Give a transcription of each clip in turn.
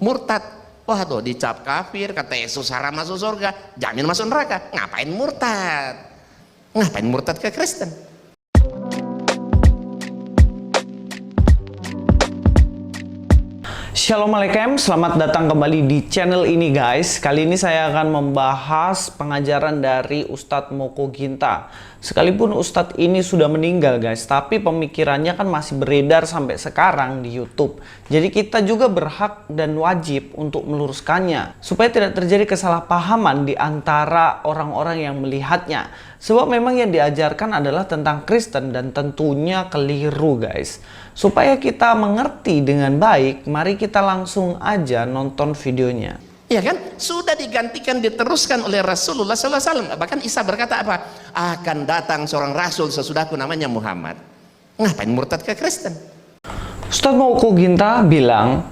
Murtad, wah tuh dicap kafir, kata Yesus haram masuk surga, jamin masuk neraka. Ngapain murtad? Ngapain murtad ke Kristen? Shalom Alaikum, selamat datang kembali di channel ini guys. Kali ini saya akan membahas pengajaran dari Ustadz Moko Ginta. Sekalipun Ustadz ini sudah meninggal guys, tapi pemikirannya kan masih beredar sampai sekarang di YouTube. Jadi kita juga berhak dan wajib untuk meluruskannya, supaya tidak terjadi kesalahpahaman di antara orang-orang yang melihatnya. Sebab memang yang diajarkan adalah tentang Kristen dan tentunya keliru guys. Supaya kita mengerti dengan baik, mari kita langsung aja nonton videonya. Ya kan? Sudah digantikan, diteruskan oleh Rasulullah SAW. Bahkan Isa berkata apa? Akan datang seorang Rasul sesudahku namanya Muhammad. Ngapain murtad ke Kristen? Ustadz Moko Ginta bilang,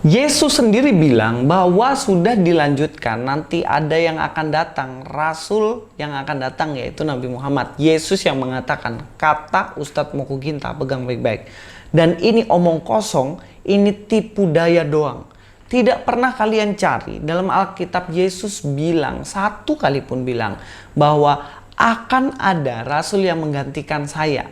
Yesus sendiri bilang bahwa sudah dilanjutkan, nanti ada yang akan datang, Rasul yang akan datang yaitu Nabi Muhammad. Yesus yang mengatakan, kata Ustadz Moko Ginta, pegang baik-baik. Dan ini omong kosong, ini tipu daya doang. Tidak pernah kalian cari dalam Alkitab Yesus bilang, satu kali pun bilang bahwa akan ada Rasul yang menggantikan saya.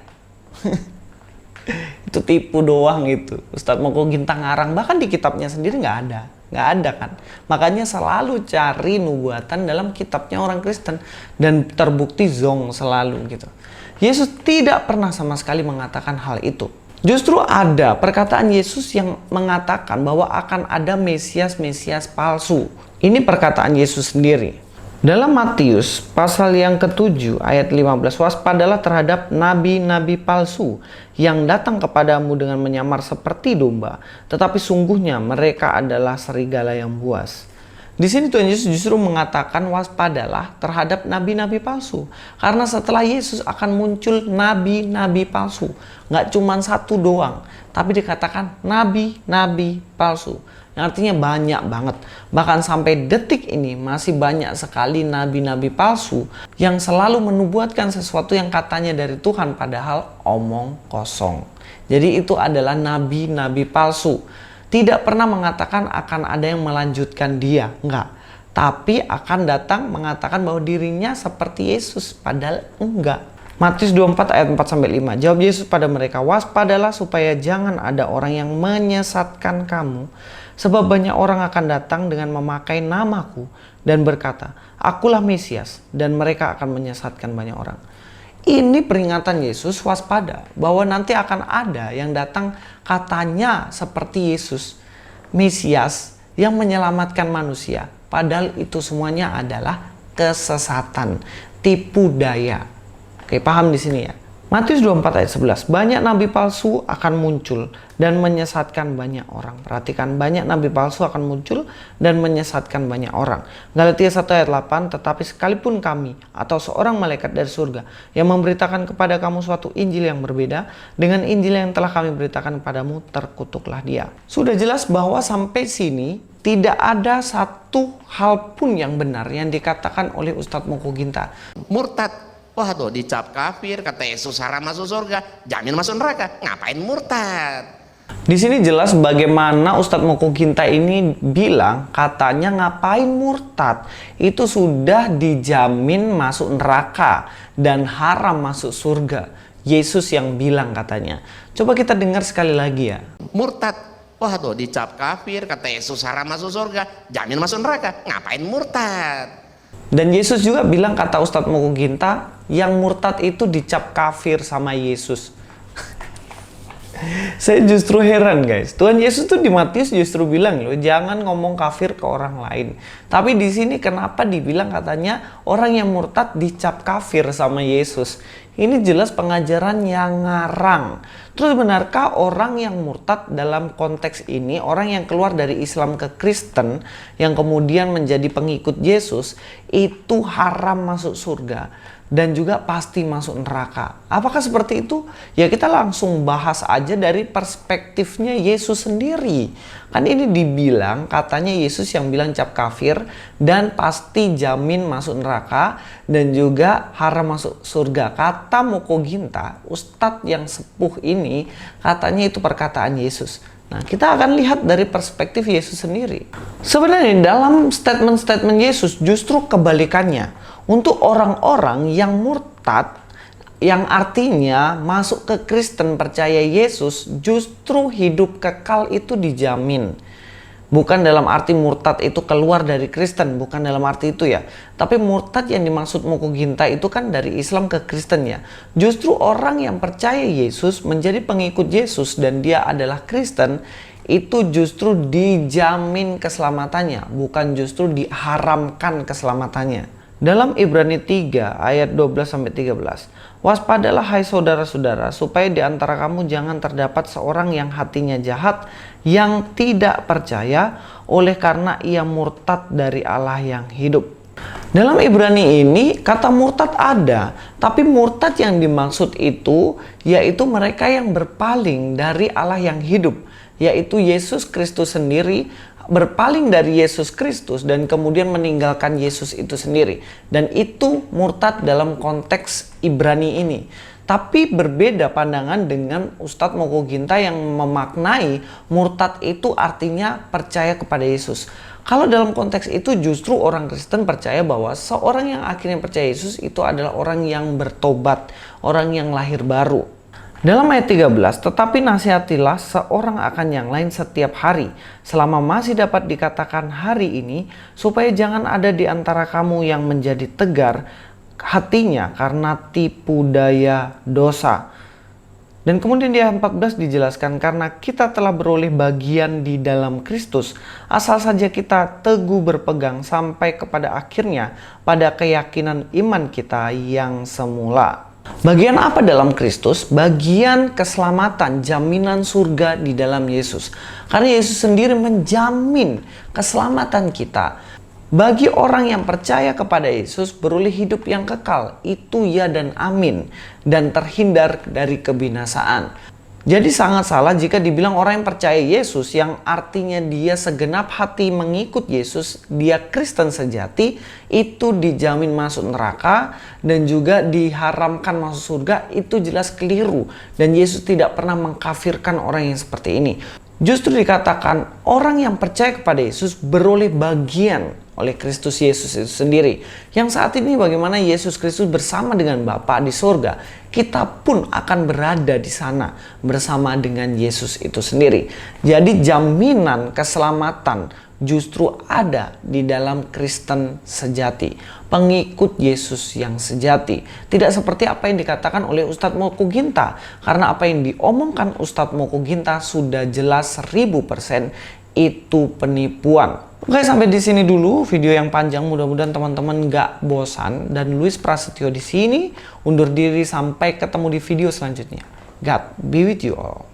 Itu tipu doang itu. Ustadz Moko Ginta ngarang, bahkan di kitabnya sendiri nggak ada kan. Makanya selalu cari nubuatan dalam kitabnya orang Kristen dan terbukti zong selalu gitu. Yesus tidak pernah sama sekali mengatakan hal itu. Justru ada perkataan Yesus yang mengatakan bahwa akan ada Mesias-Mesias palsu. Ini perkataan Yesus sendiri. Dalam Matius pasal yang ke-7 ayat 15, waspadalah terhadap nabi-nabi palsu yang datang kepadamu dengan menyamar seperti domba, tetapi sungguhnya mereka adalah serigala yang buas. Di sini Tuhan Yesus justru mengatakan waspadalah terhadap nabi-nabi palsu. Karena setelah Yesus akan muncul nabi-nabi palsu. Nggak cuma satu doang, tapi dikatakan nabi-nabi palsu. Yang artinya banyak banget. Bahkan sampai detik ini masih banyak sekali nabi-nabi palsu yang selalu menubuatkan sesuatu yang katanya dari Tuhan padahal omong kosong. Jadi itu adalah nabi-nabi palsu. Tidak pernah mengatakan akan ada yang melanjutkan dia, enggak. Tapi akan datang mengatakan bahwa dirinya seperti Yesus, padahal enggak. Matius 24 ayat 4-5. Jawab Yesus pada mereka, waspadalah supaya jangan ada orang yang menyesatkan kamu. Sebab banyak orang akan datang dengan memakai namaku dan berkata, akulah Mesias, dan mereka akan menyesatkan banyak orang. Ini peringatan Yesus waspada bahwa nanti akan ada yang datang katanya seperti Yesus, Mesias yang menyelamatkan manusia. Padahal itu semuanya adalah kesesatan, tipu daya. Oke, paham di sini ya? Matius 24 ayat 11. Banyak nabi palsu akan muncul dan menyesatkan banyak orang. Perhatikan, banyak nabi palsu akan muncul dan menyesatkan banyak orang. Galatia 1 ayat 8. Tetapi sekalipun kami atau seorang malaikat dari surga yang memberitakan kepada kamu suatu Injil yang berbeda dengan Injil yang telah kami beritakan kepadamu, terkutuklah dia. Sudah jelas bahwa sampai sini tidak ada satu hal pun yang benar yang dikatakan oleh Ustadz Moko Ginta. Murtad, wah tuh dicap kafir, kata Yesus haram masuk surga, jamin masuk neraka. Ngapain murtad? Di sini jelas bagaimana Ustadz Moko Ginta ini bilang katanya ngapain murtad. Itu sudah dijamin masuk neraka dan haram masuk surga. Yesus yang bilang katanya. Coba kita dengar sekali lagi ya. Murtad, wah tuh dicap kafir, kata Yesus haram masuk surga, jamin masuk neraka. Ngapain murtad? Dan Yesus juga bilang, kata Ustadz Moko Ginta, yang murtad itu dicap kafir sama Yesus. Saya justru heran guys. Tuhan Yesus tuh di Matius justru bilang loh, jangan ngomong kafir ke orang lain. Tapi di sini kenapa dibilang katanya orang yang murtad dicap kafir sama Yesus? Ini jelas pengajaran yang ngarang. Terus benarkah orang yang murtad dalam konteks ini, orang yang keluar dari Islam ke Kristen, yang kemudian menjadi pengikut Yesus, itu haram masuk surga dan juga pasti masuk neraka? Apakah seperti itu? Ya kita langsung bahas aja dari perspektifnya Yesus sendiri. Kan ini dibilang katanya Yesus yang bilang cap kafir dan pasti jamin masuk neraka dan juga haram masuk surga. Kata Moko Ginta, Ustadz yang sepuh ini katanya itu perkataan Yesus. Nah, kita akan lihat dari perspektif Yesus sendiri. Sebenarnya dalam statement-statement Yesus justru kebalikannya. Untuk orang-orang yang murtad, yang artinya masuk ke Kristen percaya Yesus, justru hidup kekal itu dijamin. Bukan dalam arti murtad itu keluar dari Kristen, bukan dalam arti itu ya. Tapi murtad yang dimaksud Mokuginta itu kan dari Islam ke Kristen ya. Justru orang yang percaya Yesus, menjadi pengikut Yesus dan dia adalah Kristen, itu justru dijamin keselamatannya, bukan justru diharamkan keselamatannya. Dalam Ibrani 3 ayat 12-13, waspadalah hai saudara-saudara, supaya di antara kamu jangan terdapat seorang yang hatinya jahat, yang tidak percaya oleh karena ia murtad dari Allah yang hidup. Dalam Ibrani ini kata murtad ada, tapi murtad yang dimaksud itu yaitu mereka yang berpaling dari Allah yang hidup, yaitu Yesus Kristus sendiri, berpaling dari Yesus Kristus dan kemudian meninggalkan Yesus itu sendiri. Dan itu murtad dalam konteks Ibrani ini. Tapi berbeda pandangan dengan Ustadz Mokuginta yang memaknai murtad itu artinya percaya kepada Yesus. Kalau dalam konteks itu justru orang Kristen percaya bahwa seorang yang akhirnya percaya Yesus itu adalah orang yang bertobat, orang yang lahir baru. Dalam ayat 13, tetapi nasihatilah seorang akan yang lain setiap hari, selama masih dapat dikatakan hari ini, supaya jangan ada di antara kamu yang menjadi tegar hatinya karena tipu daya dosa. Dan kemudian di ayat 14 dijelaskan, karena kita telah beroleh bagian di dalam Kristus, asal saja kita teguh berpegang sampai kepada akhirnya pada keyakinan iman kita yang semula. Bagian apa dalam Kristus? Bagian keselamatan, jaminan surga di dalam Yesus. Karena Yesus sendiri menjamin keselamatan kita. Bagi orang yang percaya kepada Yesus, beroleh hidup yang kekal. Itu ya dan amin. Dan terhindar dari kebinasaan. Jadi sangat salah jika dibilang orang yang percaya Yesus, yang artinya dia segenap hati mengikut Yesus, dia Kristen sejati, itu dijamin masuk neraka dan juga diharamkan masuk surga. Itu jelas keliru, dan Yesus tidak pernah mengkafirkan orang yang seperti ini. Justru dikatakan orang yang percaya kepada Yesus beroleh bagian oleh Kristus Yesus itu sendiri. Yang saat ini bagaimana Yesus Kristus bersama dengan Bapa di surga, kita pun akan berada di sana bersama dengan Yesus itu sendiri. Jadi jaminan keselamatan justru ada di dalam Kristen sejati, pengikut Yesus yang sejati. Tidak seperti apa yang dikatakan oleh Ustadz Mokuginta, karena apa yang diomongkan Ustadz Mokuginta sudah jelas 1000% itu penipuan. Oke, sampai di sini dulu video yang panjang. Mudah-mudahan teman-teman gak bosan. Dan Luis Prasetyo di sini undur diri, sampai ketemu di video selanjutnya. God be with you all.